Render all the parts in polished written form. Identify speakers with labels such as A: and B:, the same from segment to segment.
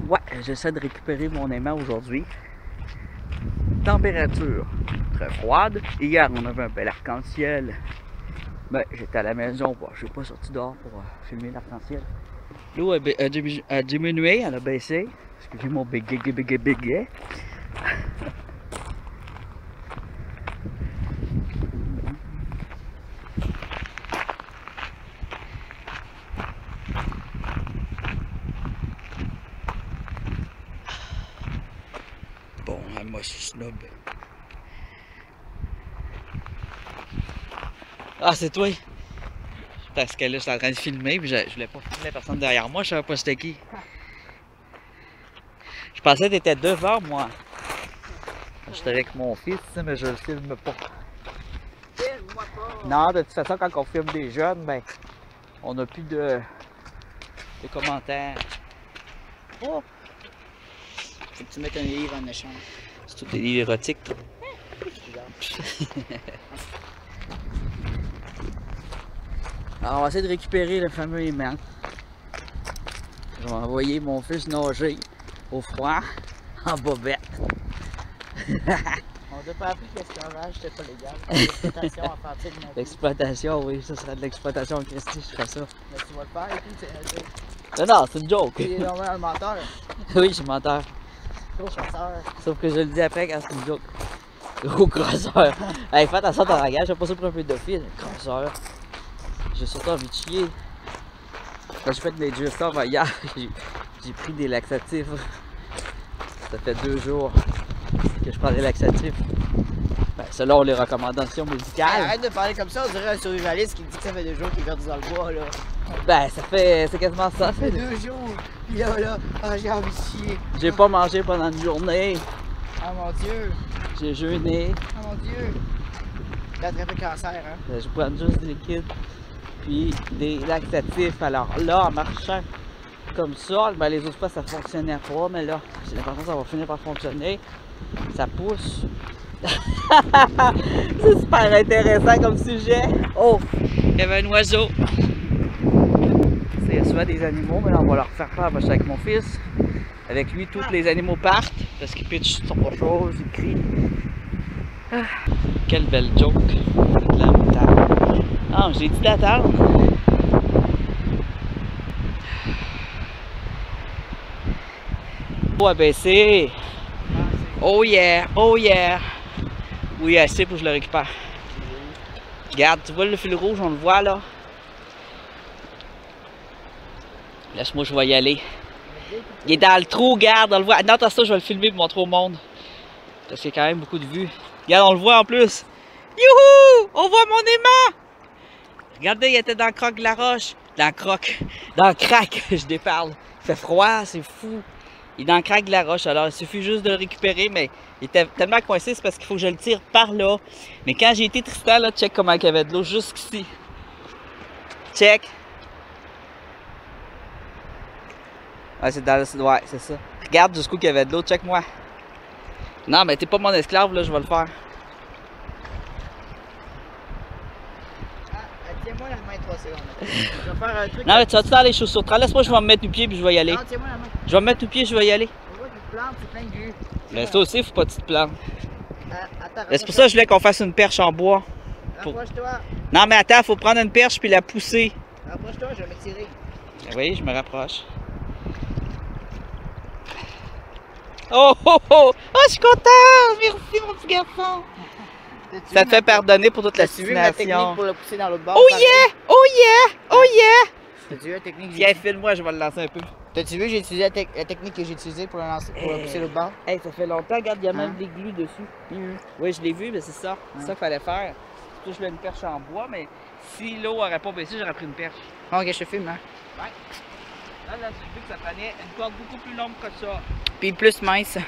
A: Ouais, j'essaie de récupérer mon aimant aujourd'hui. Température très froide. Hier, on avait un bel arc-en-ciel. Ben, j'étais à la maison, bon, je suis pas sorti dehors pour filmer l'arc-en-ciel. L'eau a diminué, elle a baissé. Parce que j'ai mon béguet. Bon, moi je suis snob. Ah, c'est toi? Parce que là, j'étais en train de filmer, puis je voulais pas filmer la personne derrière moi, je savais pas c'était qui. Je pensais que t'étais devant moi. J'étais avec mon fils, mais je le filme pas.
B: Filme-moi pas!
A: Non, de toute façon, quand on filme des jeunes, ben, on n'a plus de commentaires.
B: Oh! Faut que tu mettes un livre en échange.
A: C'est tout des livres érotiques, toi. Alors, on va essayer de récupérer le fameux aimant. Je vais envoyer mon fils nager au froid, en bobette.
B: On t'a pas appris que l'esclavage c'était pas légal. L'exploitation infantile non plus.
A: L'exploitation, oui, ça serait de l'exploitation en Christie, je ferais ça.
B: Mais tu vas le faire et puis c'est
A: Non, non, c'est une joke.
B: il est normalement un menteur.
A: Oui, je suis menteur.
B: Gros chasseur.
A: Sauf que je le dis après quand c'est une joke. Gros crosseur. Hey, fais attention à ton langage, j'ai pas ça pour un pédophile. Crosseur. J'ai surtout envie de chier. Quand j'ai fait de l'ingestion hier, j'ai pris des laxatifs. Ça fait 2 jours que je prends des laxatifs. Ben, selon les recommandations médicales.
B: Arrête de parler comme ça, on dirait un survivaliste qui dit que ça fait 2 jours qu'il est perdu dans le bois là.
A: Ben, c'est quasiment ça.
B: Ça fait 2 jours. Puis là, ah, j'ai envie de chier.
A: J'ai pas mangé pendant une journée.
B: Oh mon dieu.
A: J'ai jeûné.
B: Oh mon dieu. T'as attrapé le cancer, hein?
A: Je prends juste des liquides. Puis des laxatifs. Alors là, en marchant comme ça, ben, les autres fois ça fonctionnait pas. Mais là, j'ai l'impression que ça va finir par fonctionner. Ça pousse. C'est super intéressant comme sujet. Oh! Il y avait un oiseau. C'est souvent des animaux, mais là, on va leur faire peur. Parce que avec mon fils, avec lui, tous les animaux partent parce qu'ils pitchent sur autre chose, ils crient. Ah, quelle belle joke. C'est de la moutarde. Ah, j'ai dit d'attendre. Oh, à baisser. Oh yeah, oh yeah. Oui, assez pour que je le récupère. Regarde, tu vois le fil rouge, on le voit là. Laisse-moi, je vais y aller. Il est dans le trou, regarde, on le voit. Non, attends ça, je vais le filmer pour montrer au monde. Parce qu'il y a quand même beaucoup de vues. Regarde, on le voit en plus. Youhou! On voit mon aimant! Regardez, il était dans le croc de la roche. Dans le crack, je déparle. Il fait froid, c'est fou. Il est dans le crack de la roche, alors il suffit juste de le récupérer, mais il était tellement coincé, c'est parce qu'il faut que je le tire par là. Mais quand j'ai été Tristan, là, check comment il y avait de l'eau jusqu'ici. Check. Ouais, c'est dans le... Ouais, c'est ça. Regarde jusqu'où il y avait de l'eau, check-moi. Non, mais t'es pas mon esclave, là, je vais le faire.
B: Tiens-moi la main 3 secondes. Je vais faire un truc.
A: Non, mais tu vas-tu dans les chaussures? Laisse-moi, je vais me mettre du pied puis je vais y aller.
B: Non, tiens-moi la main.
A: Je vais me mettre du pied, je vais y aller.
B: On voit que tu te plantes, c'est plein de jus.
A: Mais toi aussi, faut pas que tu te plantes.
B: Attends,
A: C'est pour ça que je voulais qu'on fasse une perche en bois.
B: Rapproche-toi.
A: Non, mais attends, faut prendre une perche puis la pousser.
B: Rapproche-toi, je vais m'étirer.
A: Ben oui, je me rapproche. Oh, oh, oh! Oh, je suis content! Merci, mon petit garçon! Ça te fait pardonner pour toute la
B: T'as-tu vu ma technique
A: situation.
B: pour le pousser dans l'autre bord?
A: Oh yeah! Oh yeah! Oh yeah!
B: T'as-tu vu la technique que j'ai
A: Viens,
B: utilisée?
A: file-moi, je vais le lancer un peu.
B: T'as-tu vu j'ai utilisé la technique que j'ai utilisée pour le lancer, pour le pousser l'autre bord?
A: Hey, ça fait longtemps, regarde, il y a même
B: Hein?
A: des glues dessus. Oui, je l'ai vu, mais c'est ça. C'est ça qu'il fallait faire. Surtout, je voulais une perche en bois, mais si l'eau aurait pas baissé, j'aurais pris une perche.
B: Bon, ok, je te filme, hein.
A: Ouais. Là, j'ai vu que ça prenait une corde beaucoup plus longue que ça.
B: Puis plus mince.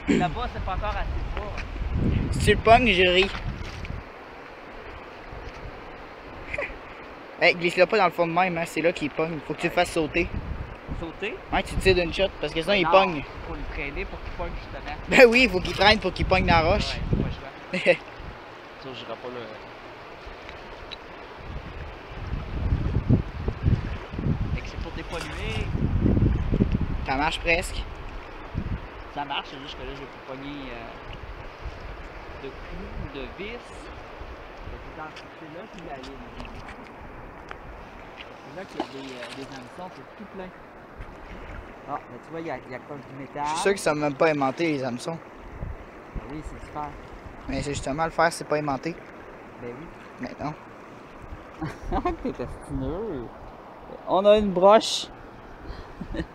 A: Là-bas, c'est pas encore assez bas.
B: Si tu le pognes, je ris. Hey, glisse-le pas dans le fond de même, hein. C'est là qu'il pogne. Faut que tu le fasses sauter.
A: Sauter?
B: Ouais, tu tires d'une shot parce que sinon il
A: Non,
B: pogne.
A: Faut le traîner pour qu'il pogne, justement.
B: Ben oui, faut qu'il traîne pour qu'il pogne dans la roche.
A: Ouais, c'est pas le choix. Ça, j'irai pas le... Fait que c'est pour dépolluer.
B: Ça marche presque.
A: Ça marche, c'est juste que là, j'ai pu pogner de clous, de vis. C'est dans là puis la ligne. C'est là qu'il y a des hameçons, c'est tout plein. Ah, ben tu vois, il y a comme du métal.
B: Je suis sûr que ça m'a même pas aimanté les hameçons.
A: Ben oui, c'est super.
B: Mais c'est justement le fer, c'est pas aimanté.
A: Ben oui.
B: Mais non.
A: T'es ostineux. On a une broche. C'est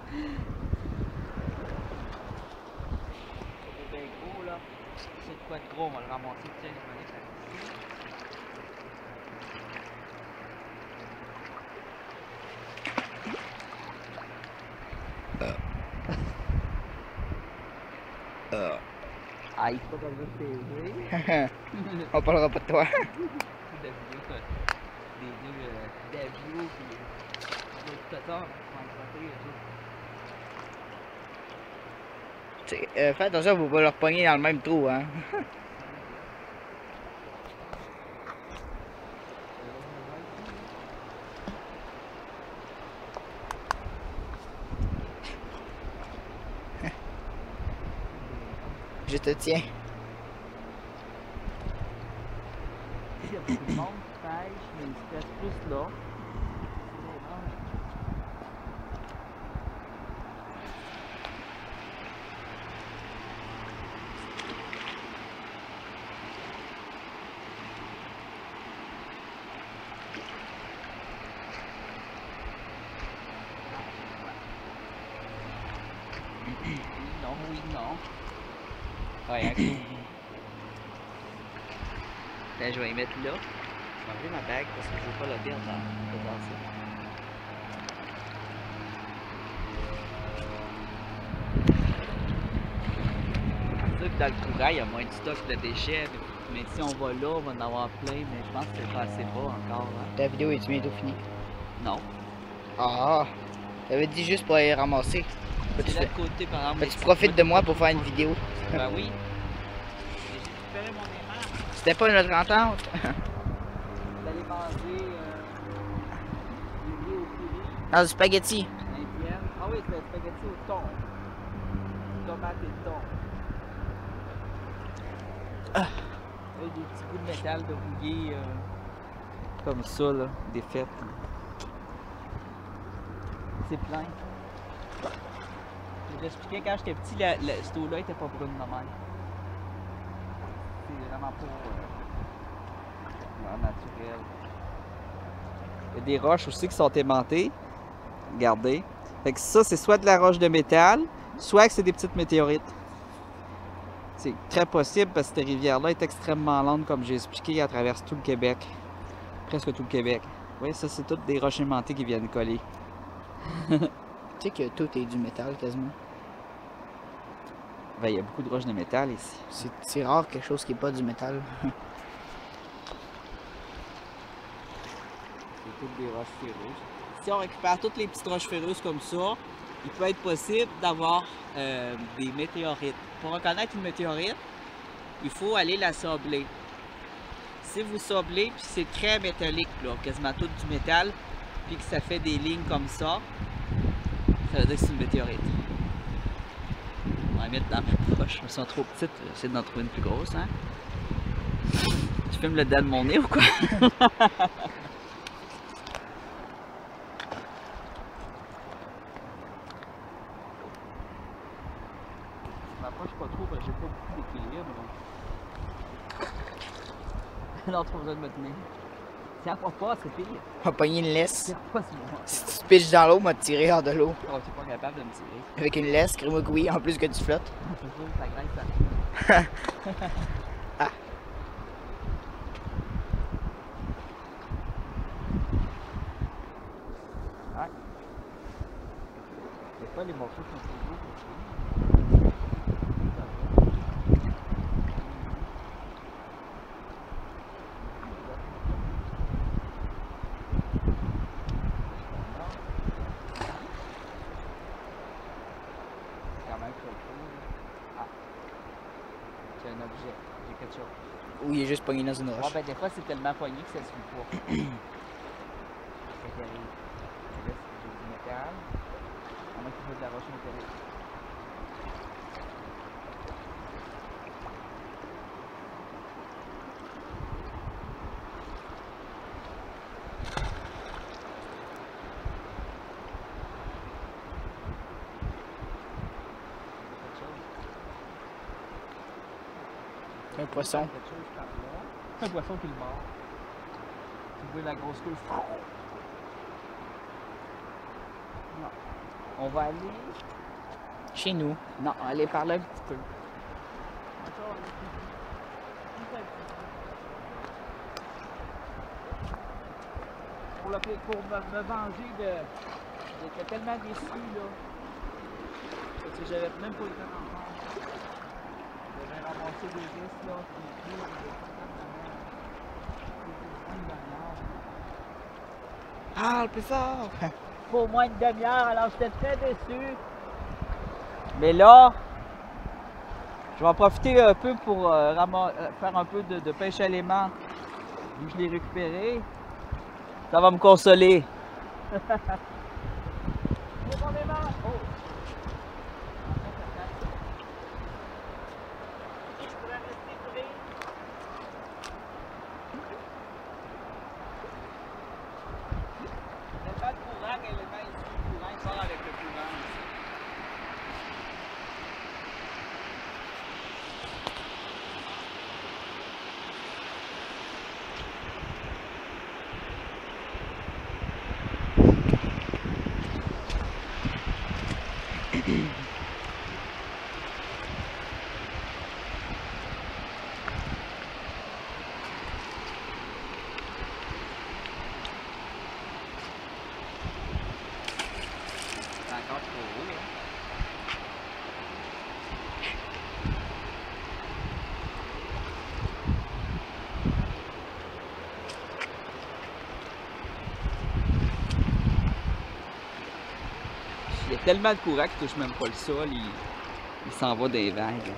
A: bien gros là. C'est de quoi de gros, on va le ramasser. Tiens, je vais aller faire Ah, il faut pas comme ça TV.
B: On parlera pas de toi.
A: Des vieux d'avions puis d'autres totons.
B: Fais attention, vous pas leur pogner dans le même trou, hein. Je te tiens.
A: Il y a beaucoup de monde qui pêche, mais il se reste plus là. Non, oui, non. Ouais, un coup. Là, je vais y mettre là. Je vais enlever ma bague parce que je veux pas la perdre dans ça. C'est sûr que dans le courant, il y a moins de stock de déchets. Mais si on va là, on va en avoir plein. Mais je pense que c'est pas assez bas encore. Hein?
B: Ta vidéo est bientôt finie?
A: Non.
B: Ah! T'avais dit juste pour aller ramasser.
A: C'est de l'autre côté, par exemple.
B: Tu profites de moi pour faire une vidéo.
A: Ben oui. J'ai récupéré mon aimant.
B: C'était pas notre entente.
A: D'aller manger du riz au curry.
B: Dans du spaghetti.
A: Indienne. Ah oui, c'est le spaghetti au thon. Tomate et thon.
B: Ah.
A: Des petits bouts de métal de rouillé comme ça, là, des fêtes. C'est plein. Je vais t'expliquer, quand j'étais petit, cette eau-là était pas brune de même. C'est vraiment pas naturel. Il y a des roches aussi qui sont aimantées. Regardez. Fait que ça, c'est soit de la roche de métal, soit que c'est des petites météorites. C'est très possible parce que cette rivière-là est extrêmement lente, comme j'ai expliqué, elle traverse tout le Québec. Presque tout le Québec. Oui, ça, c'est toutes des roches aimantées qui viennent coller.
B: Tu sais que tout est du métal quasiment.
A: Ben, il y a beaucoup de roches de métal ici.
B: C'est rare quelque chose qui n'est pas du métal.
A: C'est toutes des roches ferreuses. Si on récupère toutes les petites roches ferreuses comme ça, il peut être possible d'avoir des météorites. Pour reconnaître une météorite, il faut aller la sabler. Si vous sablez, puis c'est très métallique, là, quasiment tout du métal, puis que ça fait des lignes comme ça veut dire que c'est une météorite. On va la mettre dans ma poche, elles sont trop petites, j'essaie d'en trouver une plus grosse, hein. Tu filmes le dedans de mon nez ou quoi? Je m'approche pas trop parce que j'ai pas beaucoup d'équilibre. Non, trop besoin de me tenir. Tiens pas, c'est pire.
B: On va pogner une laisse.
A: Tiens pas, c'est moi.
B: Si tu te pitches dans l'eau, on va te tirer hors de l'eau.
A: Oh, tu es pas capable de me tirer.
B: Avec une laisse, crée-moi que oui, en plus que tu flottes.
A: C'est sûr, ça graisse ça.
B: Ah.
A: Ouais. Des fois, les morceaux sont trop gros pour ça. C'est un objet, j'ai quelque chose.
B: Ou il est juste pogné dans une
A: Ouais,
B: roche.
A: ben des fois c'est tellement pogné que ça se suit pas. C'est qui arrive. Là, j'ai du métal. On a qui fait de la roche métallique.
B: Un poisson.
A: C'est un poisson qui le mord. Tu vois la grosse queue. Non. On va aller...
B: Chez nous.
A: Non, aller par là un petit peu. Pour me venger de... J'étais tellement déçu, là. Parce que j'avais même pas le temps d'en faire. J'avais ramassé des risques, là.
B: Parle plus fort!
A: Pour au moins une demi-heure, alors j'étais très déçu. Mais là, je vais en profiter un peu pour faire un peu de pêche à l'aimant. Vu que je l'ai récupéré, ça va me consoler. Il y a tellement de courant qu'il touche même pas le sol, il s'en va des vagues.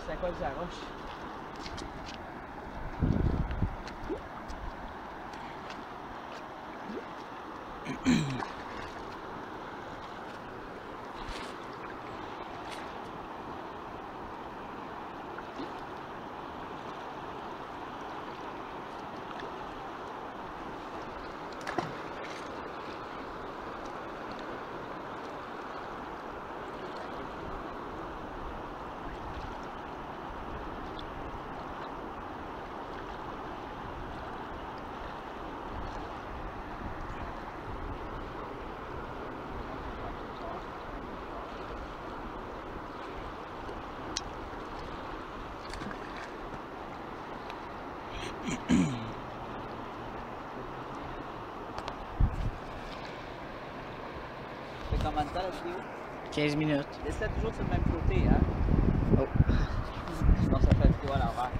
A: C'est à cause de la roche. C'est combien de temps la vidéo?
B: 15 minutes.
A: Laisse-la toujours sur le même côté, hein?
B: Oh.
A: Sinon ça fait la vidéo à l'envers.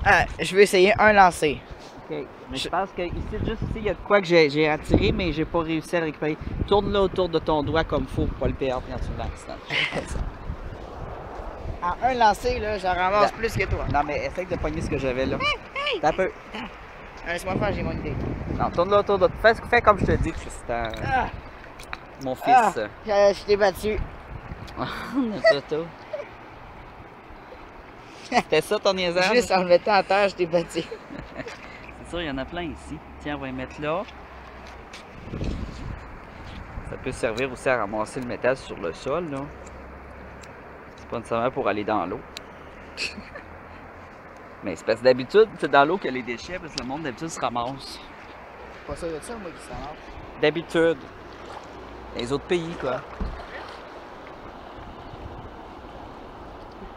B: Ah, je vais essayer un lancer.
A: Ok. Mais je pense que ici, juste ici, il y a de quoi que j'ai attiré, mais j'ai pas réussi à le récupérer. Tourne-le autour de ton doigt comme il faut pour pas le perdre quand tu lances.
B: En un lancé, là, j'en ramasse
A: Ben,
B: plus que toi.
A: Non, mais essaye de pogner ce que j'avais là. T'as un peu.
B: Laisse-moi faire, j'ai mon idée.
A: Non, tourne-le autour de toi. Fais comme je te dis, Tristan.
B: Ah,
A: Mon fils.
B: ah, je t'ai battu.
A: Toto. C'était ça ton niaisage?
B: Juste en le mettant à terre, je t'ai battu.
A: C'est sûr, il y en a plein ici. Tiens, on va les mettre là. Ça peut servir aussi à ramasser le métal sur le sol, là. C'est pas nécessairement pour aller dans l'eau. Mais c'est parce que d'habitude, c'est dans l'eau que les déchets, parce que le monde d'habitude se ramasse.
B: Pas ça de ça, moi, qui s'en ramasse.
A: D'habitude. Les autres pays, quoi.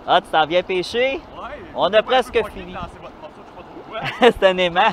A: Ah, tu t'en viens pêcher?
C: Ouais,
A: On a presque fini. C'est un aimant.